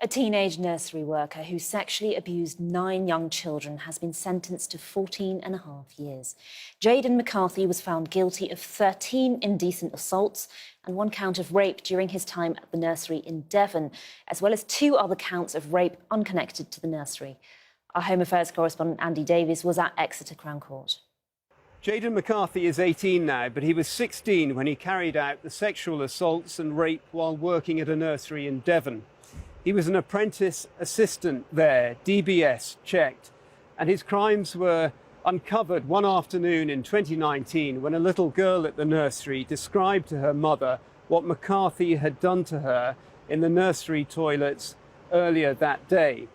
A teenage nursery worker who sexually abused 9 young children has been sentenced to 14.5 years. Jayden McCarthy was found guilty of 13 indecent assaults and 1 count of rape during his time at the nursery in Devon, as well as 2 other counts of rape unconnected to the nursery. Our Home Affairs correspondent Andy Davies was at Exeter Crown Court. Jayden McCarthy is 18 now, but he was 16 when he carried out the sexual assaults and rape while working at a nursery in Devon. He was an apprentice assistant there, DBS checked, and his crimes were uncovered one afternoon in 2019 when a little girl at the nursery described to her mother what McCarthy had done to her in the nursery toilets earlier that day.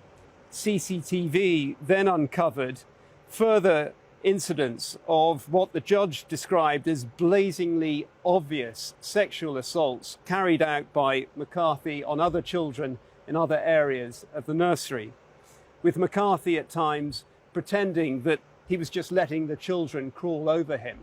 CCTV then uncovered further incidents of what the judge described as blazingly obvious sexual assaults carried out by McCarthy on other children in other areas of the nursery, with McCarthy at times pretending that he was just letting the children crawl over him.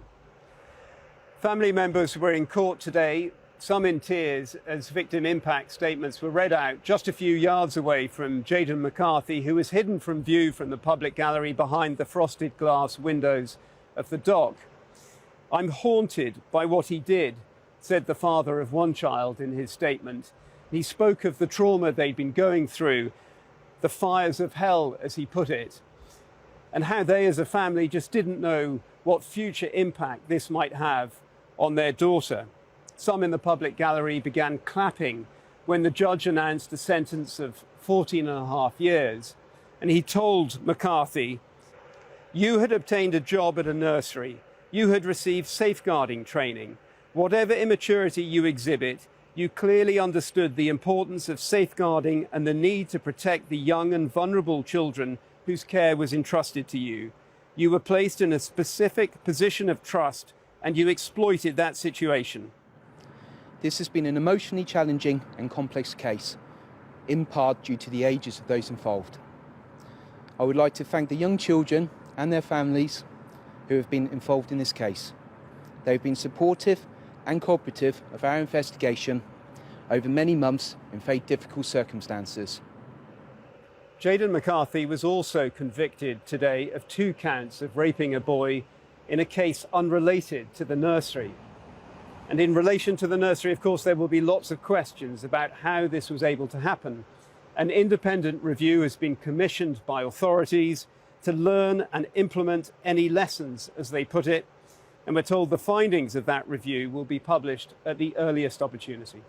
Family members were in court today, some in tears, as victim impact statements were read out just a few yards away from Jayden McCarthy, who was hidden from view from the public gallery behind the frosted glass windows of the dock. "I'm haunted by what he did," said the father of one child in his statement. He spoke of the trauma they'd been going through, the fires of hell, as he put it, and how they as a family just didn't know what future impact this might have on their daughter. Some in the public gallery began clapping when the judge announced a sentence of 14.5 years. And he told McCarthy, "You had obtained a job at a nursery. You had received safeguarding training. Whatever immaturity you exhibit, you clearly understood the importance of safeguarding and the need to protect the young and vulnerable children whose care was entrusted to you. You were placed in a specific position of trust and you exploited that situation." This has been an emotionally challenging and complex case, in part due to the ages of those involved. I would like to thank the young children and their families who have been involved in this case. They have been supportive and cooperative of our investigation over many months in very difficult circumstances. Jayden McCarthy was also convicted today of 2 counts of raping a boy in a case unrelated to the nursery. And in relation to the nursery, of course, there will be lots of questions about how this was able to happen. An independent review has been commissioned by authorities to learn and implement any lessons, as they put it. And we're told the findings of that review will be published at the earliest opportunity.